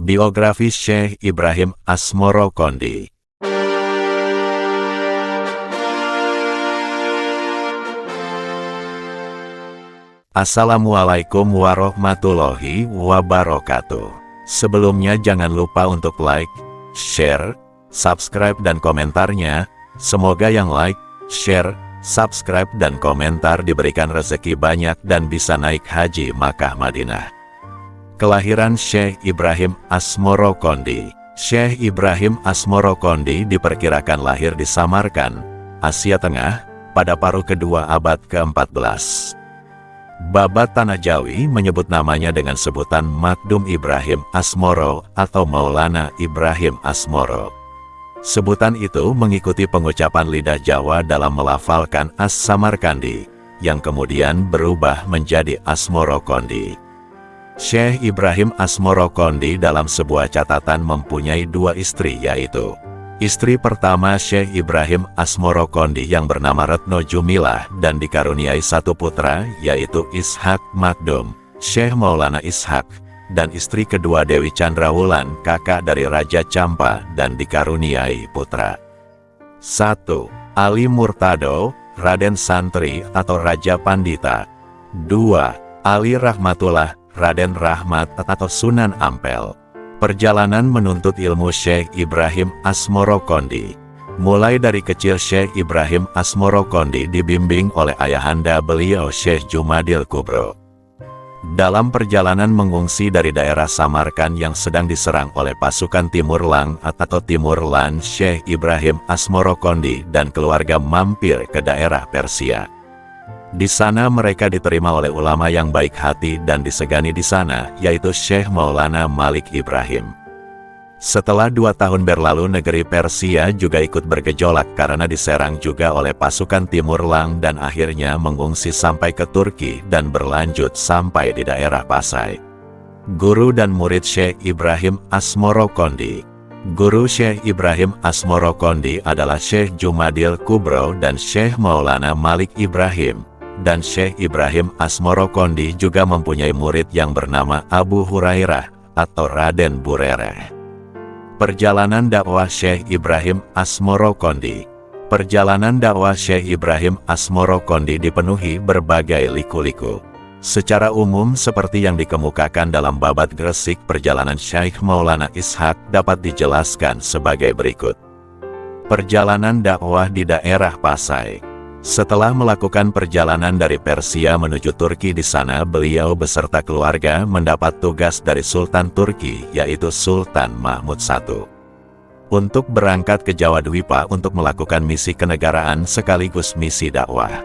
Biografi Syekh Ibrahim Asmoro-Kondi. Assalamualaikum warahmatullahi wabarakatuh. Sebelumnya jangan lupa untuk like, share, subscribe dan komentarnya. Semoga yang like, share, subscribe dan komentar diberikan rezeki banyak dan bisa naik haji Makkah Madinah. Kelahiran Syekh Ibrahim Asmoro-Kondi. Syekh Ibrahim Asmoro-Kondi diperkirakan lahir di Samarkand, Asia Tengah, pada paruh kedua abad ke-14. Babat Tanah Jawi menyebut namanya dengan sebutan Makdum Ibrahim Asmoro atau Maulana Ibrahim Asmoro. Sebutan itu mengikuti pengucapan lidah Jawa dalam melafalkan As-Samarkandi, yang kemudian berubah menjadi Asmoro-Kondi. Syekh Ibrahim Asmoro-Kondi dalam sebuah catatan mempunyai dua istri, yaitu istri pertama Syekh Ibrahim Asmoro-Kondi yang bernama Retno Jumilah dan dikaruniai satu putra, yaitu Ishak Makdum, Syekh Maulana Ishak, dan istri kedua Dewi Chandrawulan, kakak dari Raja Campa dan dikaruniai putra. 1. Ali Murtado, Raden Santri atau Raja Pandita. 2. Ali Rahmatullah, Raden Rahmat atau Sunan Ampel. Perjalanan menuntut ilmu Syekh Ibrahim Asmoro-Kondi. Mulai dari kecil Syekh Ibrahim Asmoro-Kondi dibimbing oleh ayahanda beliau Syekh Jumadil Kubro. Dalam perjalanan mengungsi dari daerah Samarkand yang sedang diserang oleh pasukan Timurlang atau Timurlan, Syekh Ibrahim Asmoro-Kondi dan keluarga mampir ke daerah Persia. Di sana mereka diterima oleh ulama yang baik hati dan disegani di sana, yaitu Syekh Maulana Malik Ibrahim. Setelah 2 tahun berlalu, negeri Persia juga ikut bergejolak karena diserang juga oleh pasukan Timurlang dan akhirnya mengungsi sampai ke Turki dan berlanjut sampai di daerah Pasai. Guru dan murid Syekh Ibrahim Asmoro-Kondi. Guru Syekh Ibrahim Asmoro-Kondi adalah Syekh Jumadil Kubro dan Syekh Maulana Malik Ibrahim. Dan Syekh Ibrahim Asmoro-Kondi juga mempunyai murid yang bernama Abu Hurairah atau Raden Burereh. Perjalanan dakwah Syekh Ibrahim Asmoro-Kondi. Perjalanan dakwah Syekh Ibrahim Asmoro-Kondi dipenuhi berbagai liku-liku. Secara umum seperti yang dikemukakan dalam babat Gresik, perjalanan Syekh Maulana Ishak dapat dijelaskan sebagai berikut. Perjalanan dakwah di daerah Pasai. Setelah melakukan perjalanan dari Persia menuju Turki, di sana beliau beserta keluarga mendapat tugas dari Sultan Turki, yaitu Sultan Mahmud I, untuk berangkat ke Jawa Dwipa untuk melakukan misi kenegaraan sekaligus misi dakwah.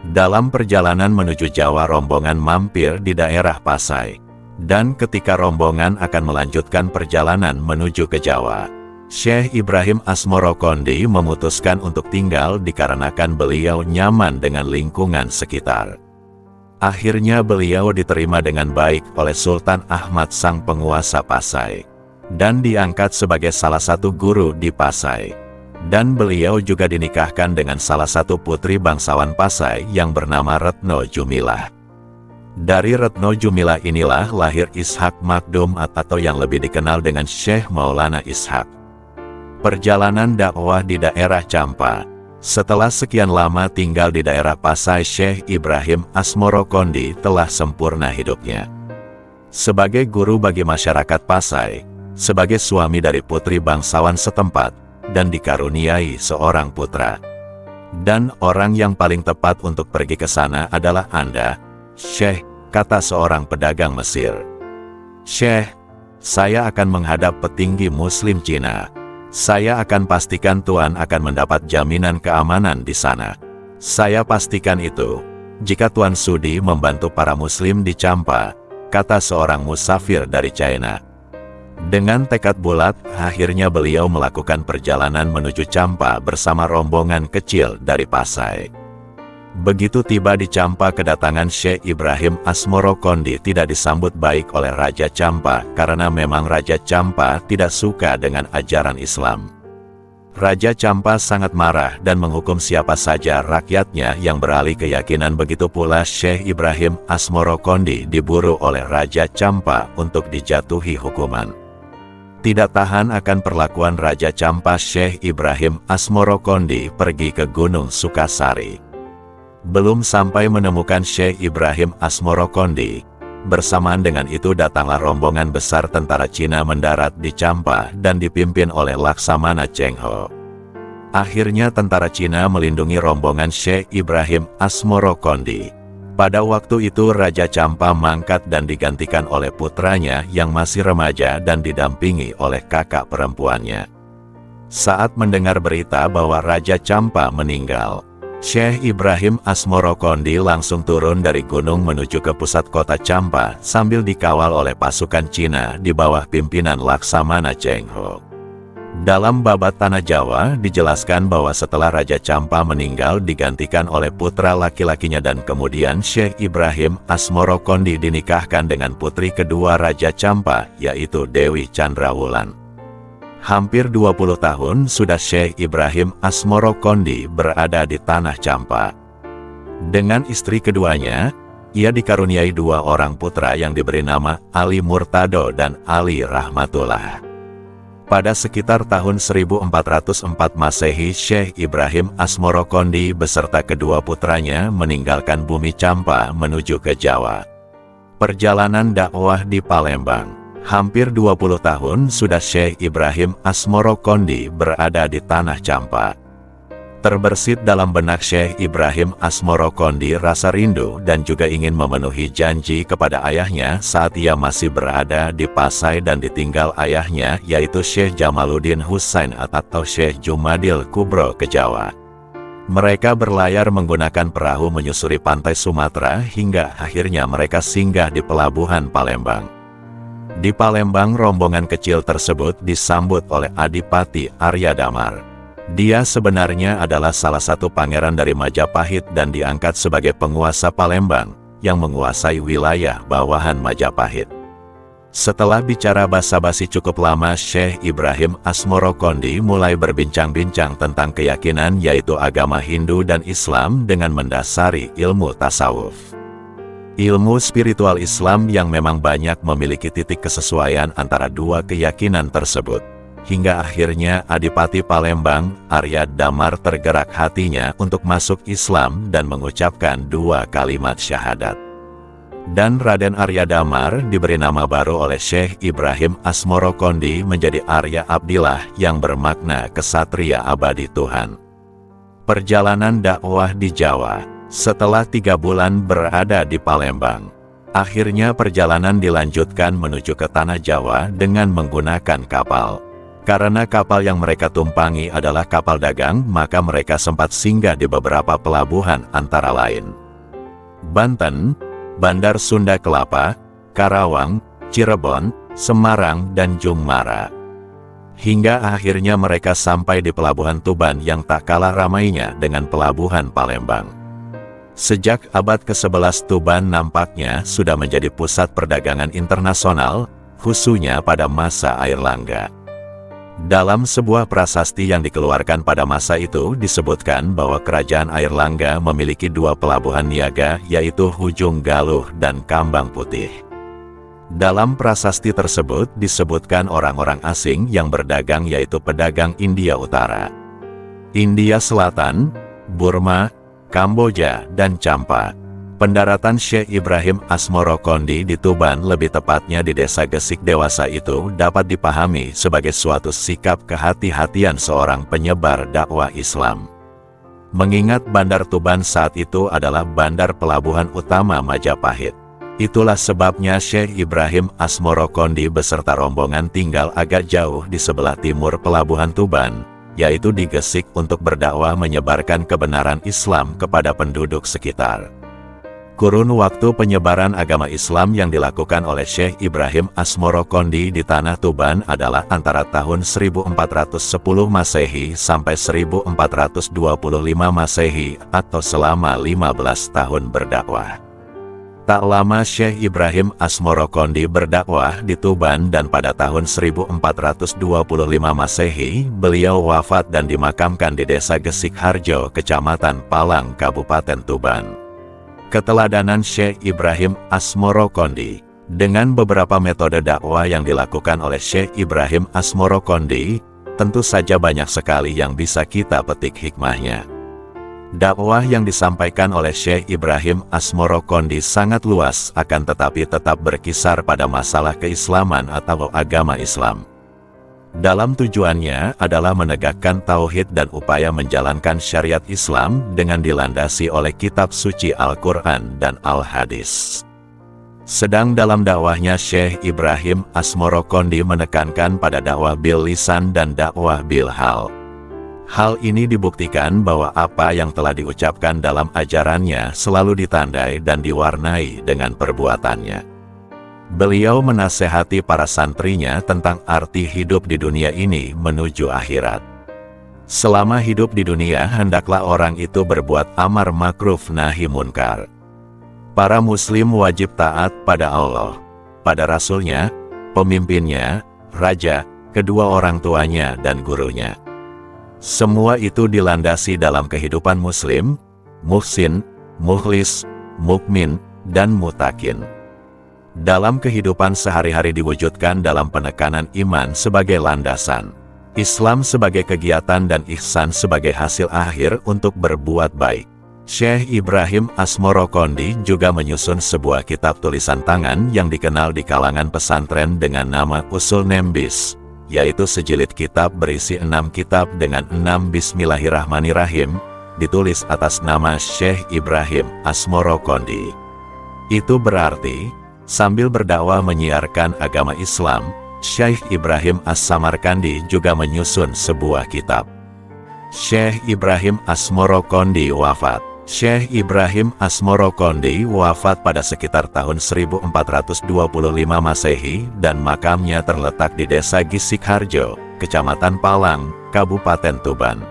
Dalam perjalanan menuju Jawa, rombongan mampir di daerah Pasai, dan ketika rombongan akan melanjutkan perjalanan menuju ke Jawa, Syekh Ibrahim Asmoro-Kondi memutuskan untuk tinggal dikarenakan beliau nyaman dengan lingkungan sekitar. Akhirnya beliau diterima dengan baik oleh Sultan Ahmad sang penguasa Pasai, dan diangkat sebagai salah satu guru di Pasai. Dan beliau juga dinikahkan dengan salah satu putri bangsawan Pasai yang bernama Retno Jumilah. Dari Retno Jumilah inilah lahir Ishak Makdum atau yang lebih dikenal dengan Syekh Maulana Ishak. Perjalanan dakwah di daerah Campa. Setelah sekian lama tinggal di daerah Pasai, Syekh Ibrahim Asmoro-Kondi telah sempurna hidupnya. Sebagai guru bagi masyarakat Pasai, sebagai suami dari putri bangsawan setempat, dan dikaruniai seorang putra. Dan orang yang paling tepat untuk pergi ke sana adalah Anda, Syekh, kata seorang pedagang Mesir. Syekh, saya akan menghadap petinggi Muslim Cina. Saya akan pastikan Tuan akan mendapat jaminan keamanan di sana. Saya pastikan itu, jika Tuan sudi membantu para Muslim di Campa, kata seorang musafir dari China. Dengan tekad bulat, akhirnya beliau melakukan perjalanan menuju Campa bersama rombongan kecil dari Pasai. Begitu tiba di Campa, kedatangan Syekh Ibrahim Asmoro-Kondi tidak disambut baik oleh Raja Campa karena memang Raja Campa tidak suka dengan ajaran Islam. Raja Campa sangat marah dan menghukum siapa saja rakyatnya yang beralih keyakinan. Begitu pula Syekh Ibrahim Asmoro-Kondi diburu oleh Raja Campa untuk dijatuhi hukuman. Tidak tahan akan perlakuan Raja Campa, Syekh Ibrahim Asmorokondi pergi ke Gunung Sukasari. Belum sampai menemukan Syekh Ibrahim Asmorokondi, bersamaan dengan itu datanglah rombongan besar tentara Cina mendarat di Campa dan dipimpin oleh Laksamana Cheng Ho. Akhirnya tentara Cina melindungi rombongan Syekh Ibrahim Asmorokondi. Pada waktu itu Raja Campa mangkat dan digantikan oleh putranya yang masih remaja dan didampingi oleh kakak perempuannya. Saat mendengar berita bahwa Raja Campa meninggal, Syekh Ibrahim Asmorokondi langsung turun dari gunung menuju ke pusat kota Campa sambil dikawal oleh pasukan Cina di bawah pimpinan Laksamana Cheng Ho. Dalam Babat Tanah Jawa dijelaskan bahwa setelah Raja Campa meninggal digantikan oleh putra laki-lakinya dan kemudian Syekh Ibrahim Asmorokondi dinikahkan dengan putri kedua Raja Campa, yaitu Dewi Chandrawulan. Hampir 20 tahun sudah Syekh Ibrahim Asmorokondi berada di Tanah Campa. Dengan istri keduanya, ia dikaruniai 2 orang putra yang diberi nama Ali Murtado dan Ali Rahmatullah. Pada sekitar tahun 1404 Masehi, Syekh Ibrahim Asmorokondi beserta kedua putranya meninggalkan bumi Campa menuju ke Jawa. Perjalanan dakwah di Palembang. Hampir 20 tahun sudah Syekh Ibrahim Asmorokondi berada di Tanah Campa. Terbersit dalam benak Syekh Ibrahim Asmorokondi rasa rindu dan juga ingin memenuhi janji kepada ayahnya saat ia masih berada di Pasai dan ditinggal ayahnya, yaitu Syekh Jamaluddin Husain atau Syekh Jumadil Kubro ke Jawa. Mereka berlayar menggunakan perahu menyusuri pantai Sumatera hingga akhirnya mereka singgah di pelabuhan Palembang. Di Palembang, rombongan kecil tersebut disambut oleh Adipati Arya Damar. Dia sebenarnya adalah salah satu pangeran dari Majapahit dan diangkat sebagai penguasa Palembang, yang menguasai wilayah bawahan Majapahit. Setelah bicara basa-basi cukup lama, Syekh Ibrahim Asmorokondi mulai berbincang-bincang tentang keyakinan yaitu agama Hindu dan Islam dengan mendasari ilmu tasawuf. Ilmu spiritual Islam yang memang banyak memiliki titik kesesuaian antara dua keyakinan tersebut. Hingga akhirnya Adipati Palembang, Arya Damar tergerak hatinya untuk masuk Islam dan mengucapkan 2 kalimat syahadat. Dan Raden Arya Damar diberi nama baru oleh Syekh Ibrahim Asmorokondi menjadi Arya Abdillah yang bermakna kesatria abadi Tuhan. Perjalanan dakwah di Jawa. Setelah 3 bulan berada di Palembang, akhirnya perjalanan dilanjutkan menuju ke Tanah Jawa dengan menggunakan kapal. Karena kapal yang mereka tumpangi adalah kapal dagang, maka mereka sempat singgah di beberapa pelabuhan antara lain Banten, Bandar Sunda Kelapa, Karawang, Cirebon, Semarang, dan Jungmara. Hingga akhirnya mereka sampai di pelabuhan Tuban yang tak kalah ramainya dengan pelabuhan Palembang. Sejak abad ke-11 Tuban nampaknya sudah menjadi pusat perdagangan internasional, khususnya pada masa Airlangga. Dalam sebuah prasasti yang dikeluarkan pada masa itu disebutkan bahwa kerajaan Airlangga memiliki 2 pelabuhan niaga yaitu Hujung Galuh dan Kambang Putih. Dalam prasasti tersebut disebutkan orang-orang asing yang berdagang yaitu pedagang India Utara, India Selatan, Burma, Kamboja, dan Campa. Pendaratan Syekh Ibrahim Asmorokondi di Tuban, lebih tepatnya di desa Gesik Dewasa itu, dapat dipahami sebagai suatu sikap kehati-hatian seorang penyebar dakwah Islam. Mengingat Bandar Tuban saat itu adalah bandar pelabuhan utama Majapahit. Itulah sebabnya Syekh Ibrahim Asmorokondi beserta rombongan tinggal agak jauh di sebelah timur pelabuhan Tuban, yaitu di Gesik untuk berdakwah menyebarkan kebenaran Islam kepada penduduk sekitar. Kurun waktu penyebaran agama Islam yang dilakukan oleh Syekh Ibrahim Asmorokondi di Tanah Tuban adalah antara tahun 1410 Masehi sampai 1425 Masehi atau selama 15 tahun berdakwah. Tak lama Syekh Ibrahim Asmorokondi berdakwah di Tuban dan pada tahun 1425 Masehi beliau wafat dan dimakamkan di desa Gesik Harjo, Kecamatan Palang, Kabupaten Tuban. Keteladanan Syekh Ibrahim Asmorokondi Dengan beberapa metode dakwah yang dilakukan oleh Syekh Ibrahim Asmorokondi, tentu saja banyak sekali yang bisa kita petik hikmahnya. Dakwah yang disampaikan oleh Syekh Ibrahim Asmorokondi sangat luas, akan tetapi tetap berkisar pada masalah keislaman atau agama Islam. Dalam tujuannya adalah menegakkan tauhid dan upaya menjalankan syariat Islam dengan dilandasi oleh kitab suci Al-Quran dan Al-Hadis. Sedang dalam dakwahnya, Syekh Ibrahim Asmorokondi menekankan pada dakwah bil lisan dan dakwah bil hal. Hal ini dibuktikan bahwa apa yang telah diucapkan dalam ajarannya selalu ditandai dan diwarnai dengan perbuatannya. Beliau menasehati para santrinya tentang arti hidup di dunia ini menuju akhirat. Selama hidup di dunia, hendaklah orang itu berbuat amar ma'ruf nahi munkar. Para muslim wajib taat pada Allah, pada Rasul-Nya, pemimpinnya, raja, kedua orang tuanya dan gurunya. Semua itu dilandasi dalam kehidupan muslim, muhsin, mukhlis, mukmin, dan mutakin. Dalam kehidupan sehari-hari diwujudkan dalam penekanan iman sebagai landasan, Islam sebagai kegiatan dan ihsan sebagai hasil akhir untuk berbuat baik. Syekh Ibrahim Asmorokondi juga menyusun sebuah kitab tulisan tangan yang dikenal di kalangan pesantren dengan nama Usul Nembis, yaitu sejilid kitab berisi 6 kitab dengan 6 Bismillahirrahmanirrahim, ditulis atas nama Syekh Ibrahim Asmorokondi. Itu berarti, sambil berdakwah menyiarkan agama Islam, Syekh Ibrahim As-Samarkandi juga menyusun sebuah kitab. Syekh Ibrahim Asmorokondi wafat. Syekh Ibrahim Asmorokondi wafat pada sekitar tahun 1425 Masehi dan makamnya terletak di Desa Gisikharjo, Kecamatan Palang, Kabupaten Tuban.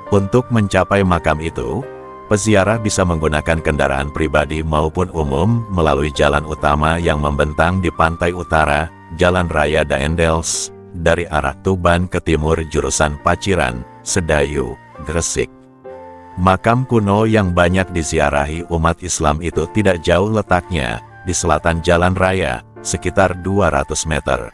Untuk mencapai makam itu, peziarah bisa menggunakan kendaraan pribadi maupun umum melalui jalan utama yang membentang di pantai utara, Jalan Raya Daendels, dari arah Tuban ke timur jurusan Paciran, Sedayu, Gresik. Makam kuno yang banyak diziarahi umat Islam itu tidak jauh letaknya, di selatan jalan raya, sekitar 200 meter.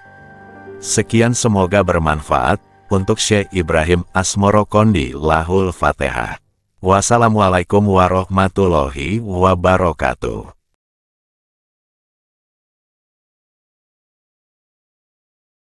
Sekian, semoga bermanfaat. Untuk Syekh Ibrahim Asmorokondi, lahul Fatihah. Wassalamualaikum warahmatullahi wabarakatuh.